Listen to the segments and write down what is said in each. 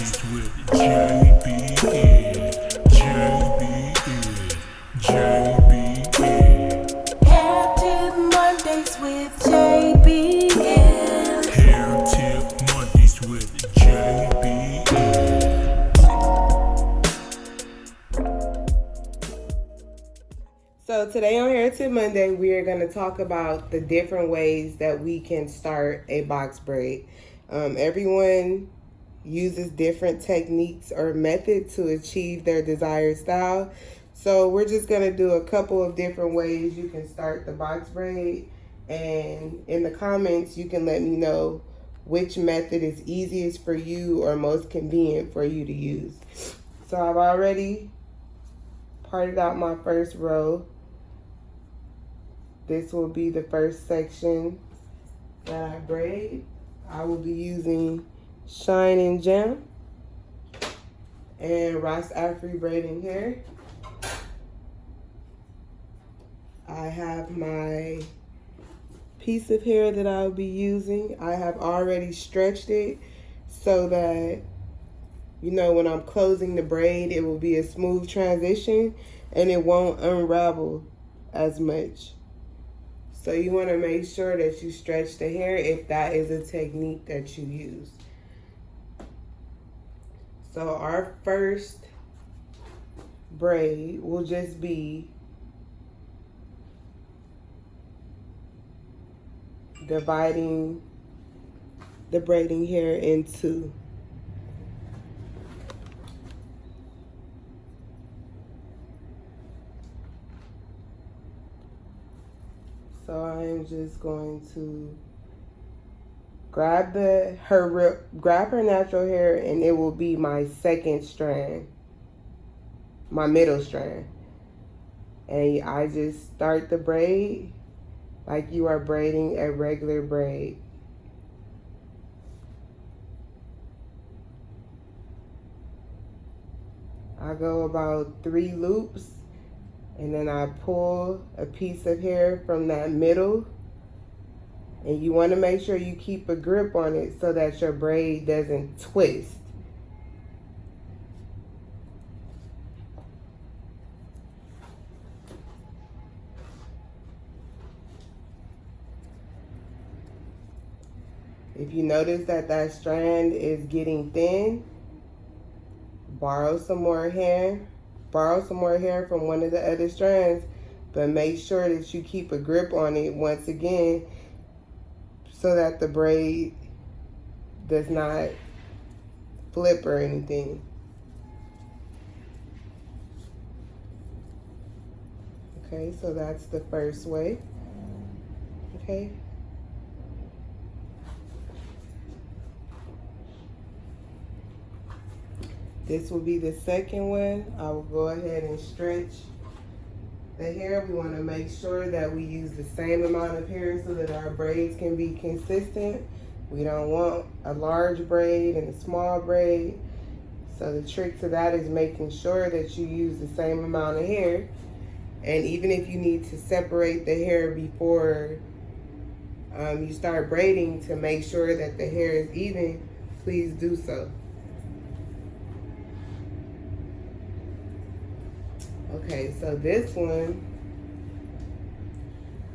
Mondays with JBN, JBN, JBN. Hair tip Mondays with JBN. Hair tip Mondays with JBN. So today on Hair Tip Monday, we are going to talk about the different ways that we can start a box braid. Everyone uses different techniques or methods to achieve their desired style. So we're just going to do a couple of different ways you can start the box braid. And in the comments, you can let me know which method is easiest for you or most convenient for you to use. So I've already parted out my first row. This will be the first section that I braid. I will be using Shine and Jam and Ras Afri braiding hair. I have my piece of hair that I'll be using. I have already stretched it so that, you know, when I'm closing the braid, it will be a smooth transition and it won't unravel as much. So you want to make sure that you stretch the hair if that is a technique that you use. So our first braid will just be dividing the braiding hair in two. So I am just going to grab her natural hair, and it will be my second strand, my middle strand. And I just start the braid like you are braiding a regular braid. I go about 3 loops. And then I pull a piece of hair from that middle. And you want to make sure you keep a grip on it so that your braid doesn't twist. If you notice that that strand is getting thin, borrow some more hair from one of the other strands, but make sure that you keep a grip on it once again so that the braid does not flip or anything. Okay, so that's the first way. Okay. This will be the second one. I will go ahead and stretch the hair. We want to make sure that we use the same amount of hair so that our braids can be consistent. We don't want a large braid and a small braid. So the trick to that is making sure that you use the same amount of hair. And even if you need to separate the hair before you start braiding to make sure that the hair is even, please do so. Okay, so this one,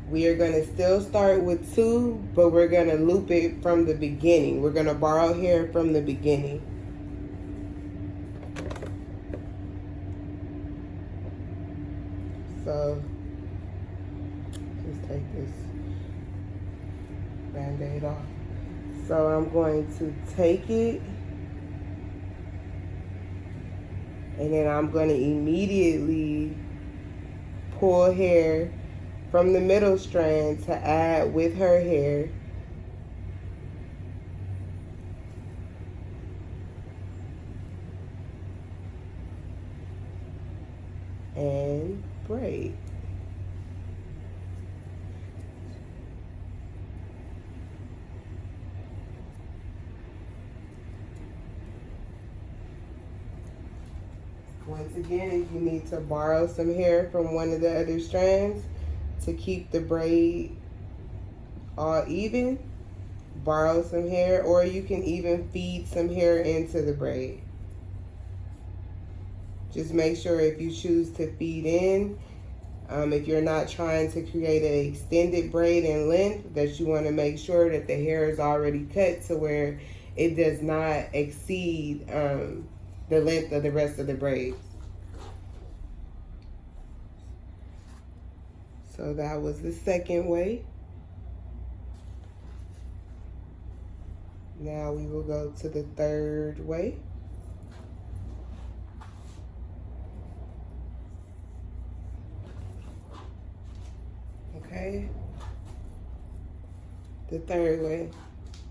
we are going to still start with 2, but we're going to loop it from the beginning. We're going to borrow hair from the beginning. So, just take this Band-Aid off. So I'm going to take it, and then I'm going to immediately pull hair from the middle strand to add with her hair. And braid. Once again, if you need to borrow some hair from one of the other strands to keep the braid all even, borrow some hair, or you can even feed some hair into the braid. Just make sure if you choose to feed in, if you're not trying to create an extended braid in length, that you want to make sure that the hair is already cut to where it does not exceed the length of the rest of the braids. So that was the second way. Now we will go to the third way. Okay. The third way.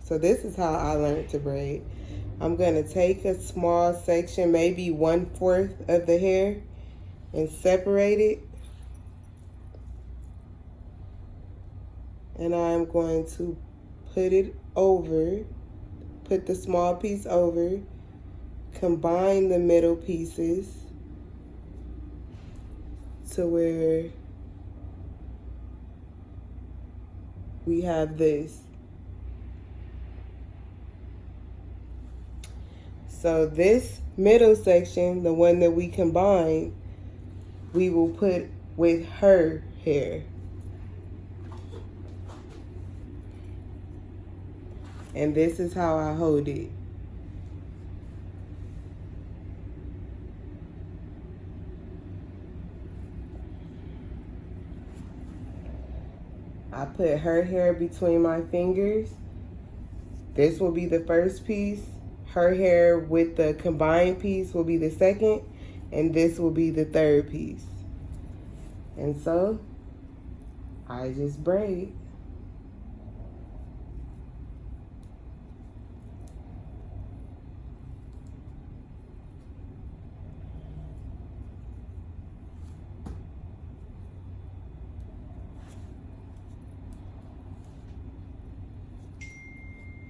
So this is how I learned to braid. I'm going to take a small section, maybe 1/4 of the hair, and separate it. And I'm going to put it over, put the small piece over, combine the middle pieces to where we have this. So this middle section, the one that we combined, we will put with her hair. And this is how I hold it. I put her hair between my fingers. This will be the first piece. Her hair with the combined piece will be the second. And this will be the third piece. And so, I just braid.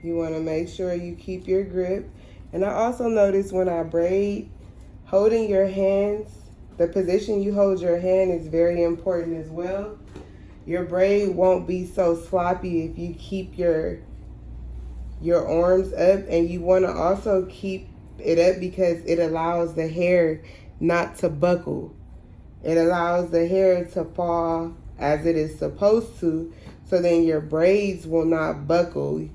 You want to make sure you keep your grip. And I also notice when I braid, holding your hands, the position you hold your hand is very important as well. Your braid won't be so sloppy if you keep your arms up, and you want to also keep it up because it allows the hair not to buckle. It allows the hair to fall as it is supposed to, so then your braids will not buckle.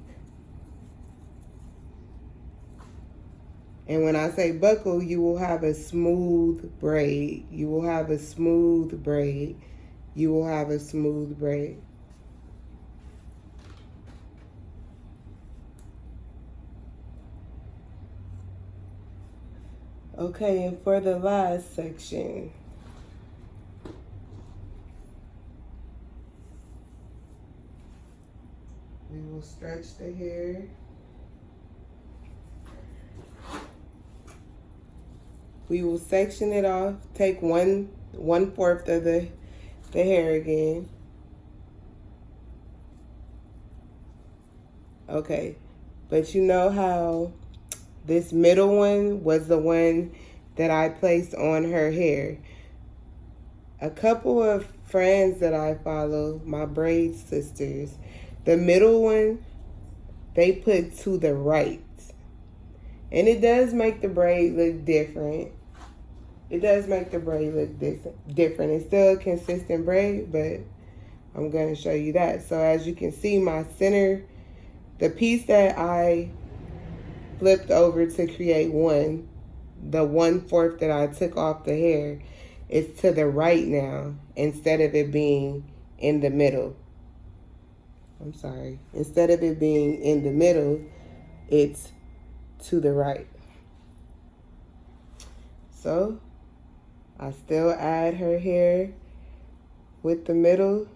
And when I say buckle, you will have a smooth braid. You will have a smooth braid. You will have a smooth braid. Okay, and for the last section, we will stretch the hair. We will section it off, take 1/4 of the hair again. Okay, but you know how this middle one was the one that I placed on her hair. A couple of friends that I follow, my braid sisters, the middle one, they put to the right. And it does make the braid look different. It does make the braid look different. It's still a consistent braid, but I'm going to show you that. So as you can see, my center, the piece that I flipped over to create the 1/4 that I took off the hair, is to the right now instead of it being in the middle. I'm sorry. Instead of it being in the middle, it's to the right. So I still add her hair with the middle.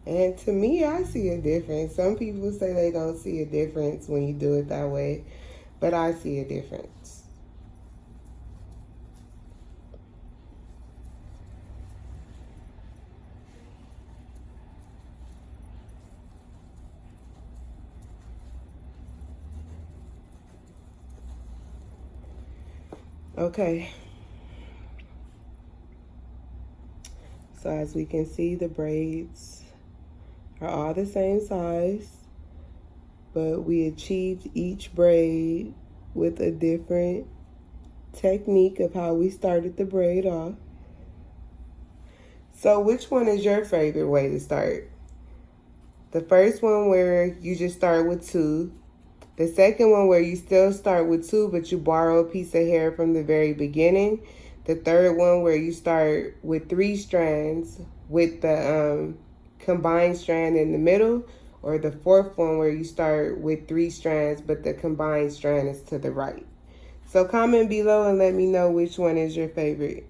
And to me, I see a difference. Some people say they don't see a difference when you do it that way, but I see a difference. Okay. So as we can see, the braids are all the same size, but we achieved each braid with a different technique of how we started the braid off. So which one is your favorite way to start? The first one where you just start with 2. The second one where you still start with 2, but you borrow a piece of hair from the very beginning. The third one where you start with 3 strands with the combined strand in the middle. Or the fourth one where you start with 3 strands, but the combined strand is to the right. So comment below and let me know which one is your favorite.